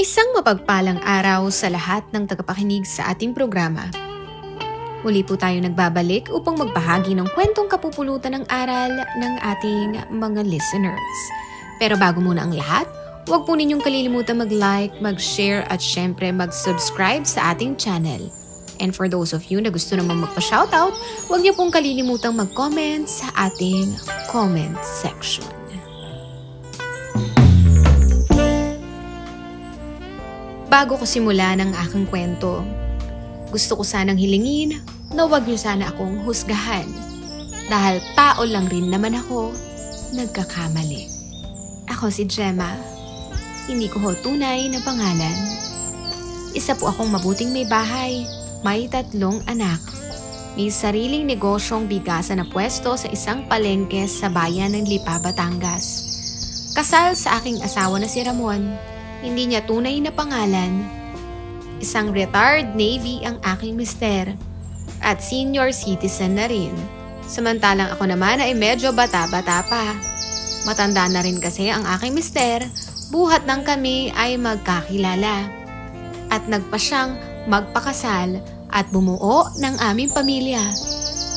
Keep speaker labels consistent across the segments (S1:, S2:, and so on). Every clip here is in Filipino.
S1: Isang mapagpalang araw sa lahat ng tagapakinig sa ating programa. Muli po tayo nagbabalik upang magbahagi ng kwentong kapupulutan ng aral ng ating mga listeners. Pero bago muna ang lahat, huwag po ninyong kalilimutan mag-like, mag-share at syempre mag-subscribe sa ating channel. And for those of you na gusto namang magpa-shoutout, huwag niyo pong kalilimutang mag-comment sa ating comment section. Bago ko simulan ang aking kwento, gusto ko sanang hilingin na huwag niyo sana akong husgahan dahil tao lang rin naman ako nagkakamali. Ako si Gemma, hindi ko ho tunay na pangalan. Isa po akong mabuting may bahay, may 3 anak, may sariling negosyong bigasan na pwesto sa isang palengke sa bayan ng Lipa, Batangas. Kasal sa aking asawa na si Ramon. Hindi niya tunay na pangalan. Isang retired Navy ang aking mister at senior citizen na rin. Samantalang ako naman ay medyo bata-bata pa. Matanda na rin kasi ang aking mister, buhat ng kami ay magkakilala. At nagpa siyang magpakasal at bumuo ng aming pamilya.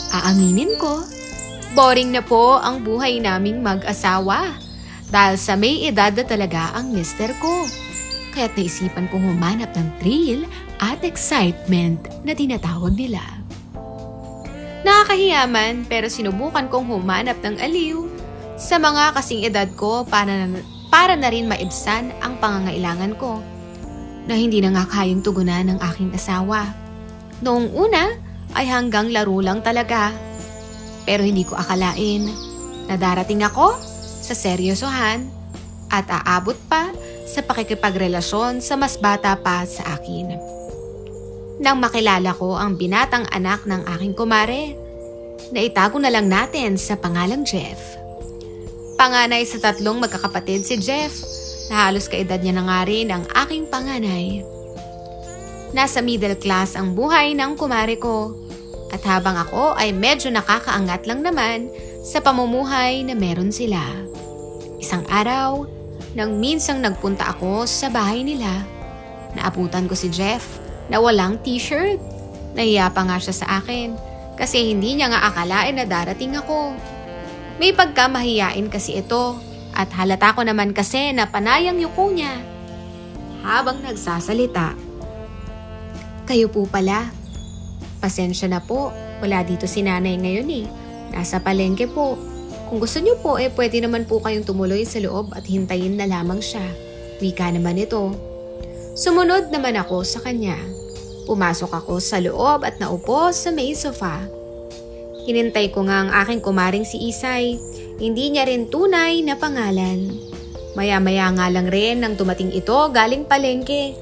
S1: Aaminin ko, boring na po ang buhay naming mag-asawa. Dahil sa may edad na talaga ang mister ko. Kaya't naisipan kong humanap ng thrill at excitement na tinatawag nila. Nakakahiyaman pero sinubukan kong humanap ng aliw sa mga kasing edad ko para na rin maibsan ang pangangailangan ko na hindi na nga kayang tugunan ng aking asawa. Noong una ay hanggang laro lang talaga. Pero hindi ko akalain na darating ako sa seryosohan at aabot pa sa pakikipagrelasyon sa mas bata pa sa akin. Nang makilala ko ang binatang anak ng aking kumare, na itago na lang natin sa pangalang Jeff. Panganay sa 3 magkakapatid si Jeff, na halos kaedad niya na nga rin ang aking panganay. Nasa middle class ang buhay ng kumare ko, at habang ako ay medyo nakakaangat lang naman sa pamumuhay na meron sila. Isang araw, nang minsang nagpunta ako sa bahay nila, naabutan ko si Jeff na walang t-shirt. Nahiya pa nga siya sa akin kasi hindi niya nga akalain na darating ako. May pagkamahiyain kasi ito at halata ko naman kasi na panayang yuko niya. Habang nagsasalita, "Kayo po pala. Pasensya na po, wala dito si nanay ngayon eh. Nasa palengke po. Kung gusto niyo po pwede naman po kayong tumuloy sa loob at hintayin na lamang siya." Wika naman ito. Sumunod naman ako sa kanya. Pumasok ako sa loob at naupo sa may sofa. Hinintay ko nga ang aking kumaring si Isay. Hindi niya rin tunay na pangalan. Maya-maya nga lang rin nang dumating ito galing palengke.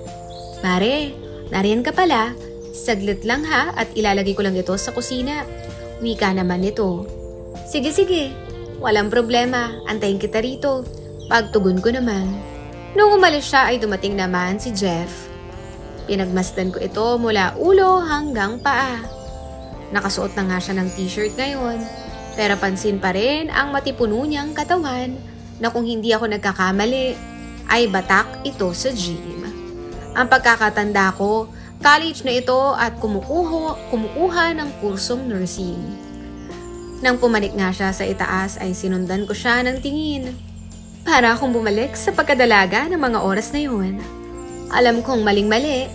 S1: "Mare, nariyan ka pala. Saglit lang ha at ilalagay ko lang ito sa kusina." Wika naman ito. Sige. Walang problema, antayin kita rito." Pagtugon ko naman. Nung umalis siya ay dumating naman si Jeff. Pinagmasdan ko ito mula ulo hanggang paa. Nakasuot na nga siya ng t-shirt ngayon, pero pansin pa rin ang matipuno niyang katawan na kung hindi ako nagkakamali, ay batak ito sa gym. Ang pagkakatanda ko, college na ito at kumukuha ng kursong nursing. Nang pumanik nga siya sa itaas ay sinundan ko siya ng tingin. Para akong bumalik sa pagkadalaga ng mga oras na yun. Alam kong maling-mali.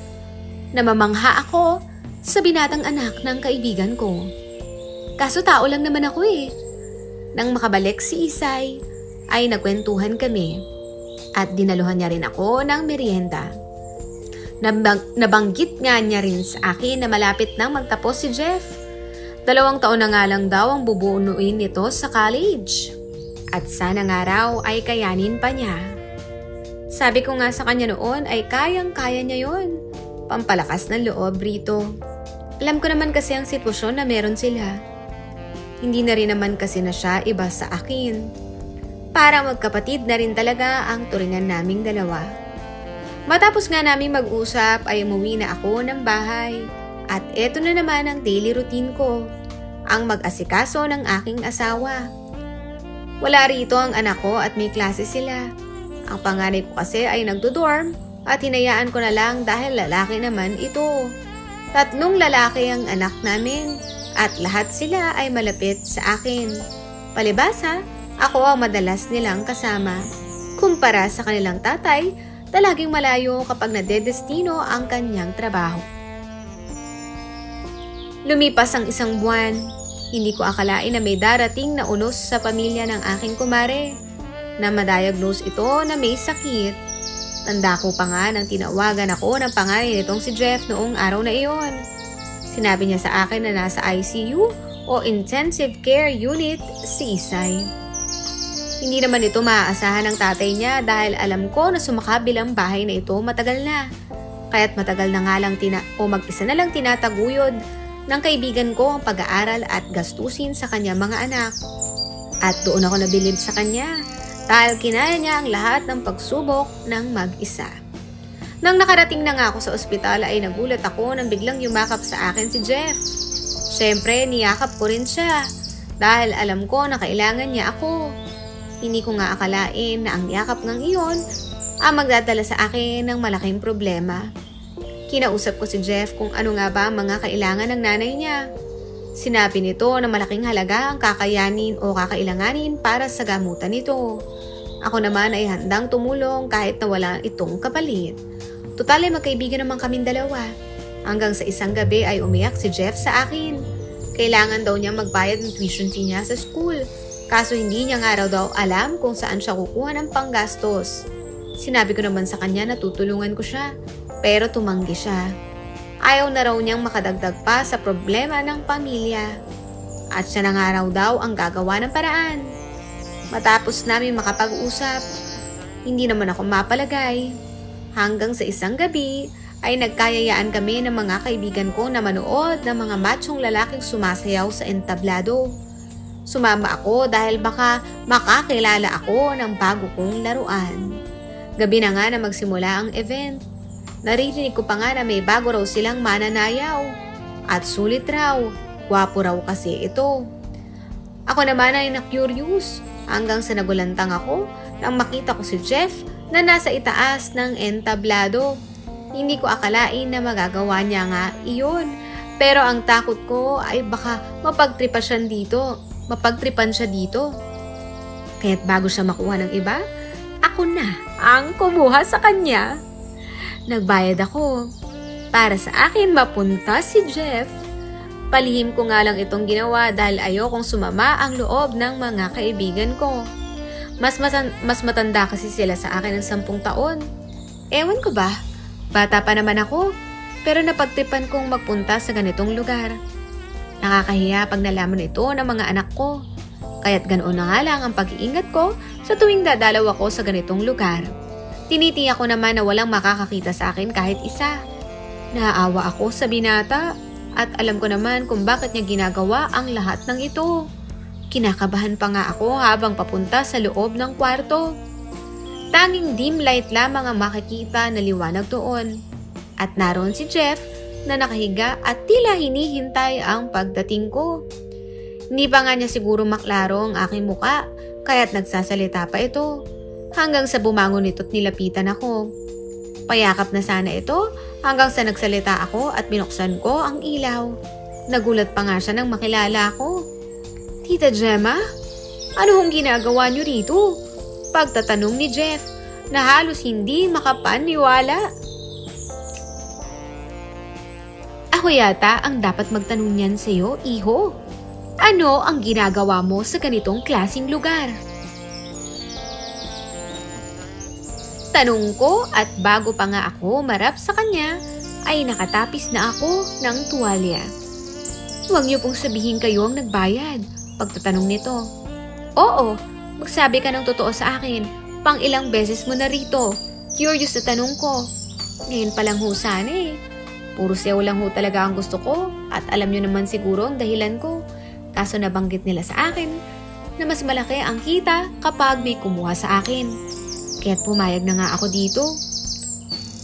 S1: Namamangha ako sa binatang anak ng kaibigan ko. Kaso tao lang naman ako eh. Nang makabalik si Isay ay nagkwentuhan kami at dinaluhan niya rin ako ng merienda. Nabanggit nga niya rin sa akin na malapit nang magtapos si Jeff. 2 taon na nga lang daw ang bubuuin nito sa college. At sana nga raw ay kayanin pa niya. Sabi ko nga sa kanya noon ay kayang-kaya niya yon. Pampalakas ng loob rito. Alam ko naman kasi ang sitwasyon na meron sila. Hindi na rin naman kasi na siya iba sa akin. Para magkapatid na rin talaga ang turingan naming dalawa. Matapos nga naming mag-usap ay umuwi na ako ng bahay. At eto na naman ang daily routine ko. Ang mag-asikaso ng aking asawa. Wala rito ang anak ko at may klase sila. Ang panganay ko kasi ay nagdo-dorm at hinayaan ko na lang dahil lalaki naman ito. 3 lalaki ang anak namin at lahat sila ay malapit sa akin. Palibhasa, ako ang madalas nilang kasama. Kumpara sa kanilang tatay, na laging malayo kapag nadedestino ang kanyang trabaho. Lumipas ang 1 buwan. Hindi ko akalain na may darating na unos sa pamilya ng aking kumare na madiagnose ito na may sakit. Tanda ko pa nga nang tinawagan ako ng pangalan nitong si Jeff noong araw na iyon. Sinabi niya sa akin na nasa ICU o Intensive Care Unit si Isay. Hindi naman ito maaasahan ng tatay niya dahil alam ko na sumakabilang bahay na ito matagal na. Kaya't matagal na nga lang mag-isa na lang tinataguyod ng kaibigan ko ang pag-aaral at gastusin sa kanya mga anak. At doon ako nabilib sa kanya dahil kinaya niya ang lahat ng pagsubok ng mag-isa. Nang nakarating na nga ako sa ospital ay nagulat ako nang biglang yumakap sa akin si Jeff. Siyempre niyakap ko rin siya dahil alam ko na kailangan niya ako. Hindi ko nga akalain na ang yakap ng iyon ang magdadala sa akin ng malaking problema. Kinausap ko si Jeff kung ano nga ba ang mga kailangan ng nanay niya. Sinabi nito na malaking halaga ang kakayanin o kakailanganin para sa gamutan nito. Ako naman ay handang tumulong kahit na wala itong kapalit. Total ay magkaibigan naman kaming dalawa. Hanggang sa isang gabi ay umiyak si Jeff sa akin. Kailangan daw niya magbayad ng tuition fee niya sa school. Kaso hindi niya nga raw daw alam kung saan siya kukuha ng panggastos. Sinabi ko naman sa kanya na tutulungan ko siya, pero tumanggi siya. Ayaw na raw niyang makadagdag pa sa problema ng pamilya. At siya na nga raw daw ang gagawa ng paraan. Matapos namin makapag-usap, hindi naman ako mapalagay. Hanggang sa isang gabi ay nagkayayaan kami ng mga kaibigan ko na manood ng mga machong lalaking sumasayaw sa entablado. Sumama ako dahil baka makakilala ako ng bago kong laruan. Gabi na nga na magsimula ang event. Naririnig ko pa nga na may bago raw silang mananayaw. At sulit raw, gwapo raw kasi ito. Ako naman ay na-curious hanggang sa nagulantang ako nang makita ko si Jeff na nasa itaas ng entablado. Hindi ko akalain na magagawa niya nga iyon. Pero ang takot ko ay baka mapagtripan siya dito. Kaya't bago siya makuha ng iba, ako na ang kumuha sa kanya. Nagbayad ako. Para sa akin mapunta si Jeff. Palihim ko nga lang itong ginawa dahil ayokong sumama ang loob ng mga kaibigan ko. Mas matanda kasi sila sa akin ng 10 taon. Ewan ko ba, bata pa naman ako, pero napagtripan kong magpunta sa ganitong lugar. Nakakahiya pag nalaman ito ng mga anak ko. Kaya't ganoon na nga lang ang pag-iingat ko sa tuwing dadalaw ako sa ganitong lugar. Tinitiyak ko naman na walang makakakita sa akin kahit isa. Naaawa ako sa binata at alam ko naman kung bakit niya ginagawa ang lahat ng ito. Kinakabahan pa nga ako habang papunta sa loob ng kwarto. Tanging dim light lamang ang makikita na liwanag doon. At naroon si Jeff na nakahiga at tila hinihintay ang pagdating ko. Hindi pa nga niya siguro maklaro ang aking muka, kaya't nagsasalita pa ito. Hanggang sa bumangon ito't nilapitan ako. Payakap na sana ito hanggang sa nagsalita ako at binuksan ko ang ilaw. Nagulat pa nga siya nang makilala ako. Tita Gemma, ano hong ginagawa niyo rito? Pagtatanong ni Jeff na halos hindi makapaniwala. Ako yata ang dapat magtanong niyan sa iyo, iho. Ano ang ginagawa mo sa ganitong klaseng lugar? Tanong ko at bago pa nga ako marap sa kanya, ay nakatapis na ako ng tuwalya. Huwag niyo pong sabihin kayo ang nagbayad, pagtatanong nito. Oo, magsabi ka ng totoo sa akin, pang ilang beses mo na rito. Curious sa tanong ko. Ngayon palang ho sana eh. Puro sayo lang ho talaga ang gusto ko at alam niyo naman siguro ang dahilan ko. Kaso nabanggit nila sa akin na mas malaki ang kita kapag may kumuha sa akin. Kaya't pumayag na nga ako dito.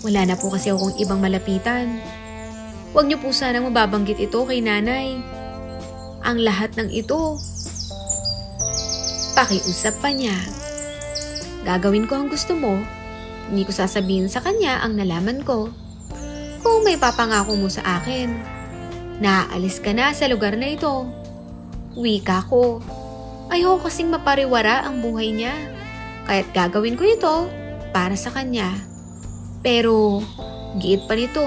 S1: Wala na po kasi akong ibang malapitan. Huwag niyo po sanang mababanggit ito kay nanay. Ang lahat ng ito. Pakiusap pa niya. Gagawin ko ang gusto mo. Hindi ko sasabihin sa kanya ang nalaman ko. Kung may papangako mo sa akin, naaalis ka na sa lugar na ito. Wika ko. Ayoko kasing mapariwara ang buhay niya. Kaya't gagawin ko ito para sa kanya. Pero, giit pa nito.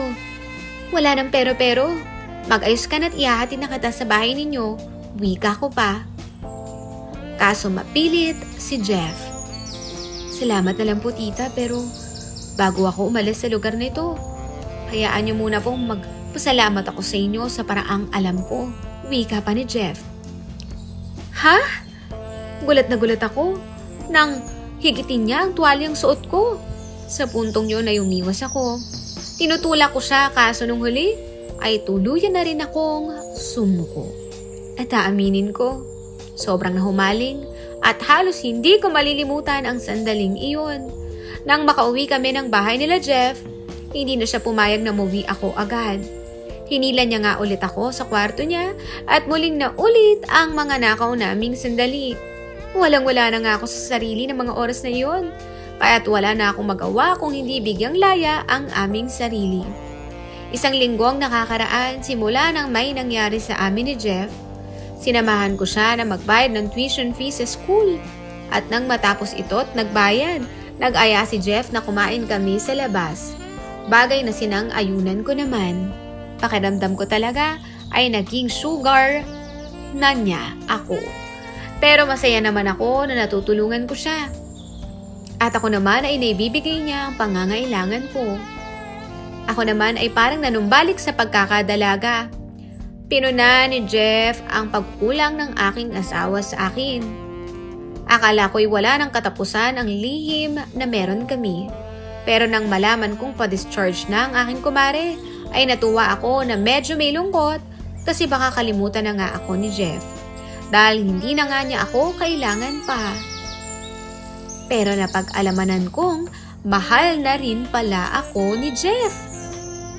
S1: Wala nang pero-pero. Mag-ayos ka na't ihahatid na kita sa bahay ninyo. Wika ko pa. Kaso mapilit si Jeff. Salamat na lang po tita, pero bago ako umalis sa lugar na ito, hayaan niyo muna pong magpasalamat ako sa inyo sa paraang alam ko. Wika pa ni Jeff. Ha? Gulat na gulat ako nang higitin niya ang tuwalyang suot ko. Sa puntong yun ay umiwas ako. Tinutulak ko siya, kaso nung huli ay tuluyan na rin akong sumuko. At aaminin ko, sobrang nahumaling at halos hindi ko malilimutan ang sandaling iyon. Nang makauwi kami ng bahay nila Jeff, hindi na siya pumayag na umuwi ako agad. Hinila niya nga ulit ako sa kwarto niya at muling na ulit ang mga nakaw naming sandali. Walang-wala na nga ako sa sarili ng mga oras na iyon. Kaya't wala na akong magawa kung hindi bigyang laya ang aming sarili. Isang linggo ang nakakaraan simula nang may nangyari sa amin ni Jeff. Sinamahan ko siya na magbayad ng tuition fee sa school. At nang matapos ito't nagbayad, nag-aya si Jeff na kumain kami sa labas. Bagay na sinang-ayunan ko naman. Pakiramdam ko talaga ay naging sugar na niya ako. Pero masaya naman ako na natutulungan ko siya. At ako naman ay naibibigay niya ang pangangailangan ko. Ako naman ay parang nanumbalik sa pagkakadalaga. Pinuna ni Jeff ang pagkulang ng aking asawa sa akin. Akala ko'y wala ng katapusan ang lihim na meron kami. Pero nang malaman kong pa-discharge na ang aking kumare, ay natuwa ako na medyo may lungkot kasi baka kalimutan na nga ako ni Jeff. Dahil hindi na nga niya ako kailangan pa. Pero napag-alamanan kong mahal na rin pala ako ni Jeff.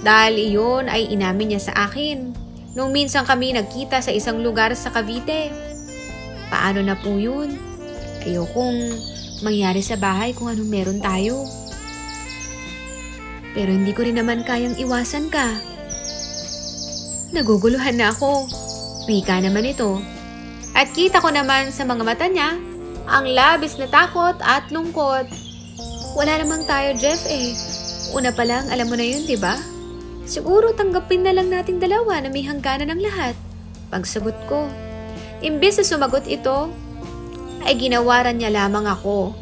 S1: Dahil iyon ay inamin niya sa akin nung minsan kami nagkita sa isang lugar sa Cavite. Paano na po yun? Ayokong mangyari sa bahay kung anong meron tayo. Pero hindi ko rin naman kayang iwasan ka. Naguguluhan na ako. Wika naman ito. At kita ko naman sa mga mata niya ang labis na takot at lungkot. Wala namang tayo, Jeff eh. Una pa lang, alam mo na yun, diba? Siguro tanggapin na lang natin dalawa na may hangganan ng lahat. Pagsagot ko. Imbes na sumagot ito, ay ginawaran niya lamang ako.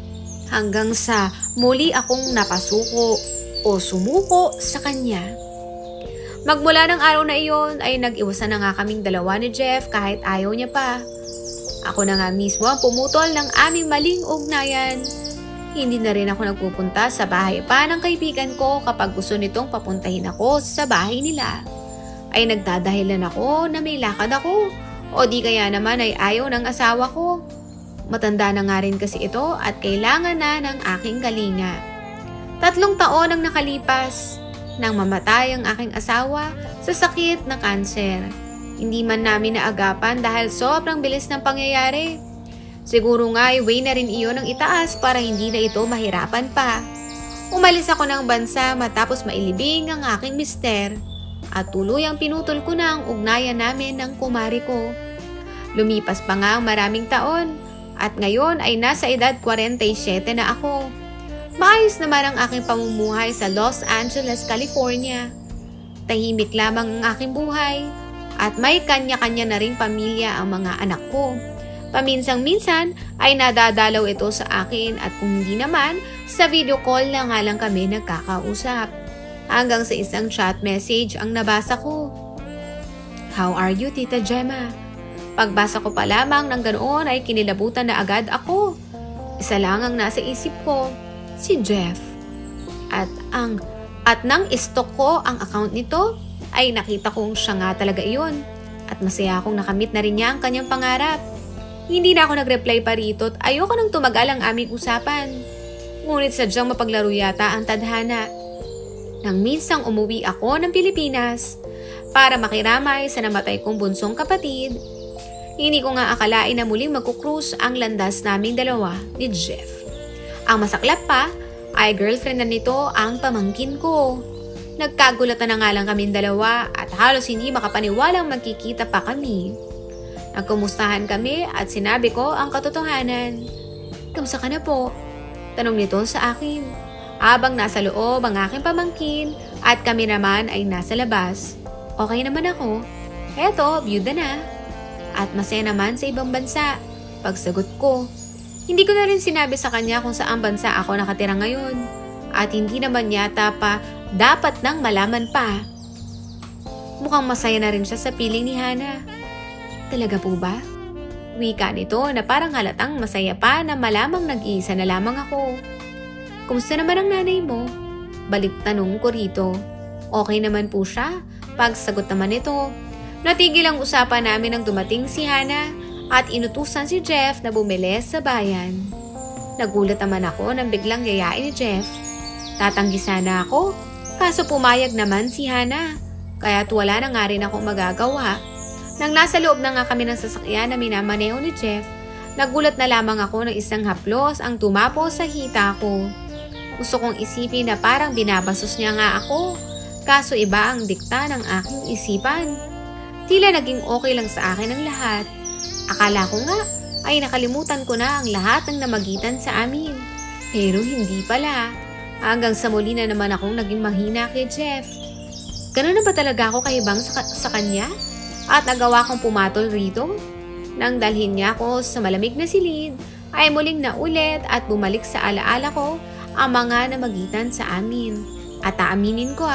S1: Hanggang sa muli akong napasuko o sumuko sa kanya. Magmula ng araw na iyon ay nag-iwasan na nga kaming dalawa ni Jeff kahit ayaw niya pa. Ako na nga mismo ang pumutol ng aming maling ugnayan. Hindi na rin ako nagpupunta sa bahay pa ng kaibigan ko kapag gusto nitong papuntahin ako sa bahay nila. Ay nagdadahilan ako na may lakad ako o di kaya naman ay ayaw ng asawa ko. Matanda na nga rin kasi ito at kailangan na ng aking kalinga. 3 taon ang nakalipas nang mamatay ang aking asawa sa sakit na kanser. Hindi man namin naagapan dahil sobrang bilis ng pangyayari. Siguro nga ay way na rin iyon ang itaas para hindi na ito mahirapan pa. Umalis ako ng bansa matapos mailibing ang aking mister at tuluyang pinutol ko na ang ugnayan namin ng kumari ko. Lumipas pa nga ang maraming taon at ngayon ay nasa edad 47 na ako. Maayos naman ang aking pamumuhay sa Los Angeles, California. Tahimik lamang ang aking buhay. At may kanya-kanya na ring pamilya ang mga anak ko. Paminsang-minsan ay nadadalaw ito sa akin at kung hindi naman, sa video call na nga lang kami nagkakausap. Hanggang sa isang chat message ang nabasa ko. How are you, Tita Gemma? Pagbasa ko pa lamang ng ganoon ay kinilabutan na agad ako. Isa lang ang nasa isip ko, si Jeff. At nang istok ko ang account nito, ay nakita kong siya nga talaga iyon at masaya akong nakamit na rin niya ang kanyang pangarap. Hindi na ako nag-reply pa rito at ayoko nang tumagal ang aming usapan. Ngunit sadyang mapaglaro yata ang tadhana. Nang minsang umuwi ako ng Pilipinas para makiramay sa namatay kong bunsong kapatid, hindi ko nga akalain na muling magkukrus ang landas naming dalawa ni Jeff. Ang masaklap pa, ay girlfriend na nito ang pamangkin ko. Nagkagulatan na nga lang kaming dalawa at halos hindi makapaniwalang magkikita pa kami. Nagkumustahan kami at sinabi ko ang katotohanan. "Kamusta ka na po?" tanong nito sa akin. Habang nasa loob ang aking pamangkin at kami naman ay nasa labas. "Okay naman ako. Eto, byuda na. At masaya naman sa ibang bansa." Pagsagot ko. Hindi ko na rin sinabi sa kanya kung saan bansa ako nakatira ngayon. At hindi naman yata pa dapat nang malaman pa. Mukhang masaya na rin siya sa piling ni Hana. "Talaga po ba?" Wika nito na parang halatang masaya pa na malamang nag-iisa na lamang ako. "Kumusta naman ang nanay mo?" Balik tanong ko rito. "Okay naman po siya." Pagsagot naman nito. Natigil ang usapan namin nang dumating si Hana at inutusan si Jeff na bumili sa bayan. Nagulat naman ako nang biglang yayain ni Jeff. Tatanggi sana ako, kaso pumayag naman si Hana, kaya't wala na nga rin akong magagawa. Nang nasa loob na nga kami ng sasakyan na minamaneho ni Jeff, nagulat na lamang ako ng isang haplos ang tumapo sa hita ko. Gusto kong isipin na parang binabasos niya nga ako, kaso iba ang dikta ng aking isipan. Tila naging okay lang sa akin ang lahat. Akala ko nga ay nakalimutan ko na ang lahat ng namagitan sa amin. Pero hindi pala. Hanggang sa muli na naman akong naging mahina kay Jeff. Ganun na ba talaga ako kahibang sa kanya? At nagawa kong pumatol rito? Nang dalhin niya ako sa malamig na silid, ay muling naulit at bumalik sa alaala ko ang mga namagitan sa amin. At aaminin ko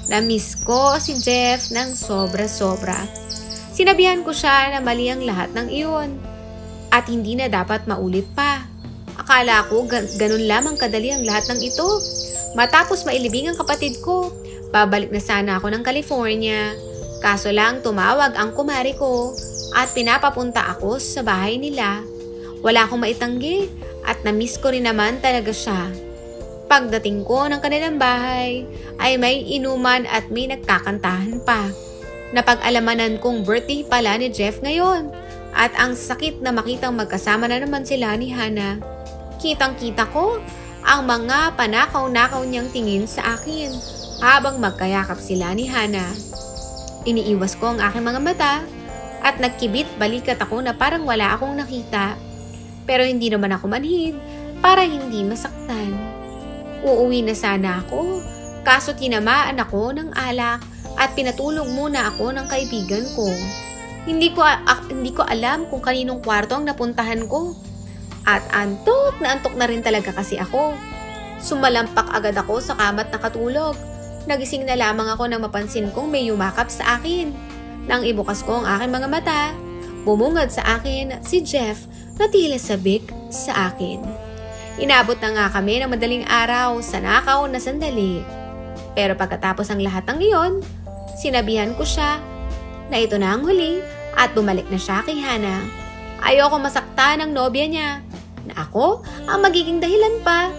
S1: na-miss ko si Jeff ng sobra-sobra. Sinabihan ko siya na mali ang lahat ng iyon at hindi na dapat maulit pa. Akala ko ganun lamang kadali ang lahat ng ito. Matapos mailibing ang kapatid ko, babalik na sana ako ng California. Kaso lang tumawag ang kumari ko at pinapapunta ako sa bahay nila. Wala akong maitanggi at na-miss ko rin naman talaga siya. Pagdating ko ng kanilang bahay ay may inuman at may nagkakantahan pa. Napag-alamanan kong birthday pala ni Jeff ngayon at ang sakit na makitang magkasama na naman sila ni Hana. Kitang-kita ko ang mga panakaw-nakaw niyang tingin sa akin habang magkayakap sila ni Hana. Iniiwas ko ang aking mga mata at nagkibit balikat ako na parang wala akong nakita. Pero hindi naman ako manhid para hindi masaktan. Uuwi na sana ako, kaso tinamaan ako ng alak at pinatulog muna ako ng kaibigan ko. Hindi ko alam kung kaninong kwarto ang napuntahan ko. At antok na rin talaga kasi ako. Sumalampak agad ako sa kamat na katulog. Nagising na lamang ako nang mapansin kong may yumakap sa akin. Nang ibukas ko ang aking mga mata, bumungad sa akin si Jeff na tila sabik sa akin. Inabot na nga kami ng madaling araw sa nakaw na sandali. Pero pagkatapos ang lahat ng iyon, sinabihan ko siya na ito na ang huli at bumalik na siya kay Hana. Ayoko masaktan ng nobya niya na ako ang magiging dahilan pa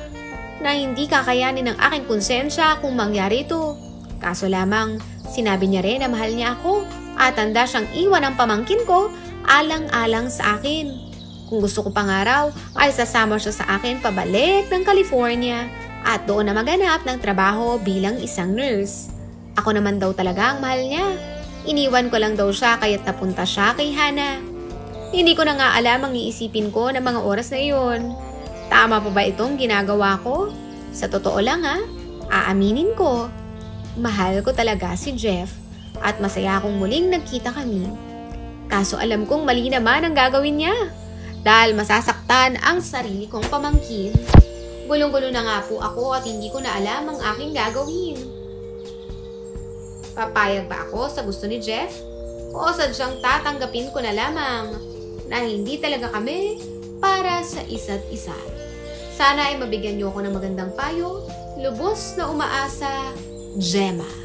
S1: na hindi kakayanin ng aking konsensya kung mangyari ito. Kaso lamang, sinabi niya rin na mahal niya ako at handa siyang iwan ang pamangkin ko alang-alang sa akin. Kung gusto ko pang araw ay sasama siya sa akin pabalik ng California at doon na maganap ng trabaho bilang isang nurse. Ako naman daw talaga ang mahal niya. Iniwan ko lang daw siya kaya't napunta siya kay Hana. Hindi ko na nga alam ang iisipin ko ng mga oras na iyon. Tama pa ba itong ginagawa ko? Sa totoo lang aaminin ko. Mahal ko talaga si Jeff at masaya akong muling nagkita kami. Kaso alam kong mali naman ang gagawin niya dahil masasaktan ang sarili kong pamangkin. Gulong-gulo na nga po ako at hindi ko na alam ang aking gagawin. Papayag ba ako sa gusto ni Jeff? O sadyang tatanggapin ko na lamang na hindi talaga kami para sa isa't isa? Sana ay mabigyan niyo ako ng magandang payo. Lubos na umaasa, Gemma.